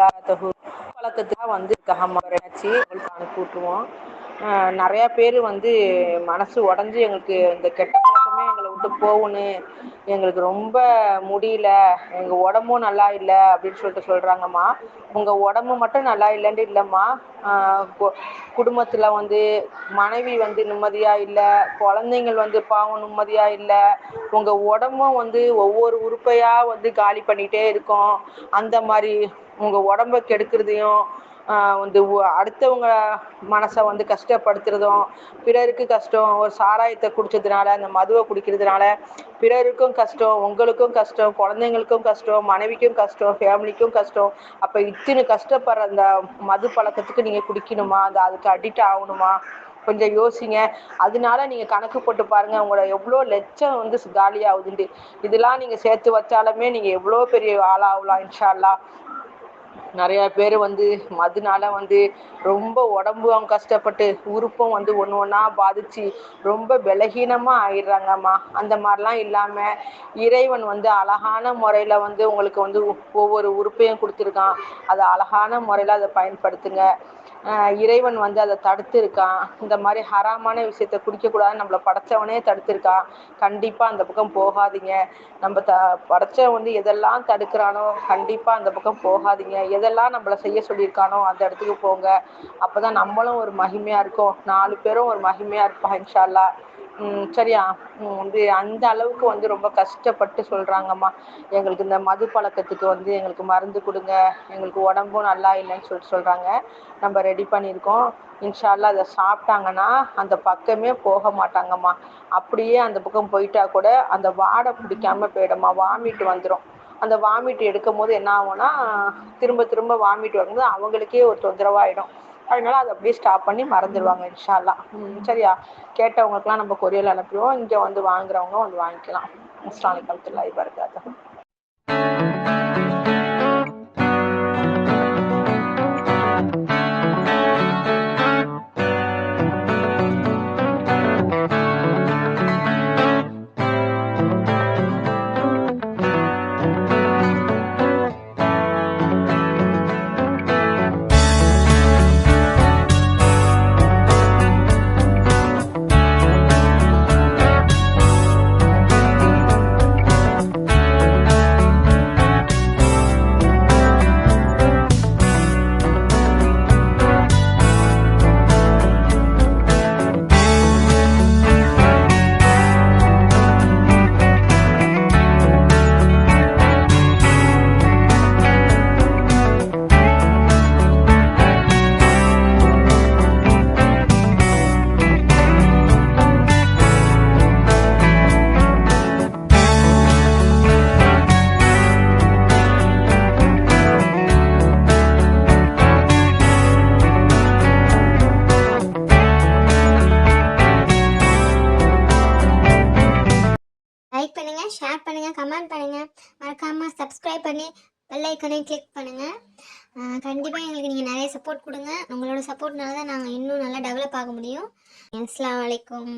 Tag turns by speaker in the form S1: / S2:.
S1: பழக்கத்துக்காக வந்து அனுப்பி விட்டுருவோம். நிறையா பேர் வந்து மனசு உடஞ்சி எங்களுக்கு இந்த கெட்ட பழக்கமே எங்களை விட்டு போகணும், எங்களுக்கு ரொம்ப முடியல, எங்கள் உடம்பும் நல்லா இல்லை அப்படின்னு சொல்கிறாங்கம்மா. உங்கள் உடம்பு மட்டும் நல்லா இல்லைன்னு இல்லைம்மா, குடும்பத்தில் வந்து மனைவி வந்து நிம்மதியாக இல்லை, குழந்தைங்கள் வந்து பாவம் நிம்மதியாக இல்லை, உங்கள் உடம்பும் வந்து ஒவ்வொரு உறுப்பையாக வந்து காலி பண்ணிகிட்டே இருக்கோம். அந்த மாதிரி உங்கள் உடம்பை கெடுக்கிறதையும் வந்து அடுத்தவங்க மனசை வந்து கஷ்டப்படுத்துறதும், பிறருக்கு கஷ்டம், ஒரு சாராயத்தை குடிச்சதுனால அந்த மதுவை குடிக்கிறதுனால பிறருக்கும் கஷ்டம், உங்களுக்கும் கஷ்டம், குழந்தைங்களுக்கும் கஷ்டம், மனைவிக்கும் கஷ்டம், ஃபேமிலிக்கும் கஷ்டம். அப்போ இத்தனை கஷ்டப்படுற அந்த மது பழக்கத்துக்கு நீங்கள் குடிக்கணுமா, அதுக்கு அடிக்ட் ஆகணுமா? கொஞ்சம் யோசிங்க. அதனால நீங்கள் கணக்கு போட்டு பாருங்கள், உங்களோட எவ்வளோ லட்சம் வந்து காலியாகுதுண்டு. இதெல்லாம் நீங்கள் சேர்த்து வச்சாலுமே நீங்கள் எவ்வளோ பெரிய ஆளாகலாம் இன்ஷா அல்லாஹ். நிறையா பேர் வந்து மதுனால வந்து ரொம்ப உடம்பும் கஷ்டப்பட்டு உறுப்பும் வந்து ஒன்று ஒன்றா பாதித்து ரொம்ப பலகீனமாக ஆயிடுறாங்கம்மா. அந்த மாதிரிலாம் இல்லாமல் இறைவன் வந்து அழகான முறையில் வந்து உங்களுக்கு வந்து ஒவ்வொரு உறுப்பையும் கொடுத்துருக்கான். அதை அழகான முறையில் அதை பயன்படுத்துங்க. இறைவன் வந்து அதை தடுத்துருக்கான். இந்த மாதிரி ஹராமான விஷயத்தை குடிக்கக்கூடாதுன்னு நம்மளை படைச்சவனே தடுத்துருக்கான். கண்டிப்பாக அந்த பக்கம் போகாதீங்க. நம்ம படைச்சவன் வந்து எதெல்லாம் தடுக்கிறானோ கண்டிப்பாக அந்த பக்கம் போகாதீங்க. எதெல்லாம் நம்மளை செய்ய சொல்லியிருக்கானோ அந்த இடத்துக்கு போங்க. அப்போ தான் நம்மளும் ஒரு மகிமையாக இருக்கும், 4 பேரும் ஒரு மகிமையாக இருப்பாங்க இன்ஷா அல்லாஹ். சரியா? வந்து அந்த அளவுக்கு வந்து ரொம்ப கஷ்டப்பட்டு சொல்கிறாங்கம்மா, எங்களுக்கு இந்த மது பழக்கத்துக்கு வந்து எங்களுக்கு மருந்து கொடுங்க, எங்களுக்கு உடம்பும் நல்லா இல்லைன்னு சொல்கிறாங்க. நம்ம ரெடி பண்ணியிருக்கோம். இன்ஷா அல்லாஹ் அதை சாப்பிட்டாங்கன்னா அந்த பக்கமே போக மாட்டாங்கம்மா. அப்படியே அந்த பக்கம் போயிட்டா கூட அந்த வாடை பிடிக்காம போயிடும்மா, வாமிட் வந்துடும். அந்த வாமிட் எடுக்கும் போது என்ன ஆகும்னா திரும்ப திரும்ப வாமிட் வரும்போது அவங்களுக்கே ஒரு தொந்தரவாயிடும். அதனால அதை அப்படியே ஸ்டாப் பண்ணி மறந்துடுவாங்க இன்ஷா அல்லாஹ். சரியா? கேட்டவங்களுக்குலாம் நம்ம கொரியல் அனுப்பிடுவோம், இங்கே வந்து வாங்குறவங்க வந்து வாங்கிக்கலாம். அஸ்ஸலாமு அலைக்கும் வரஹ்மத்துல்லாஹி வபரகாத்துஹு.
S2: லைக் பண்ணுங்கள், ஷேர் பண்ணுங்கள், கமெண்ட் பண்ணுங்கள், மறக்காமல் சப்ஸ்கிரைப் பண்ணி பெல் ஐக்கனையும் கிளிக் பண்ணுங்கள். கண்டிப்பாக எங்களுக்கு நீங்கள் நிறைய சப்போர்ட் கொடுங்க. உங்களோட சப்போர்ட்னால தான் நாங்கள் இன்னும் நல்லா டெவலப் ஆக முடியும். அஸ்ஸலாமு அலைக்கும்.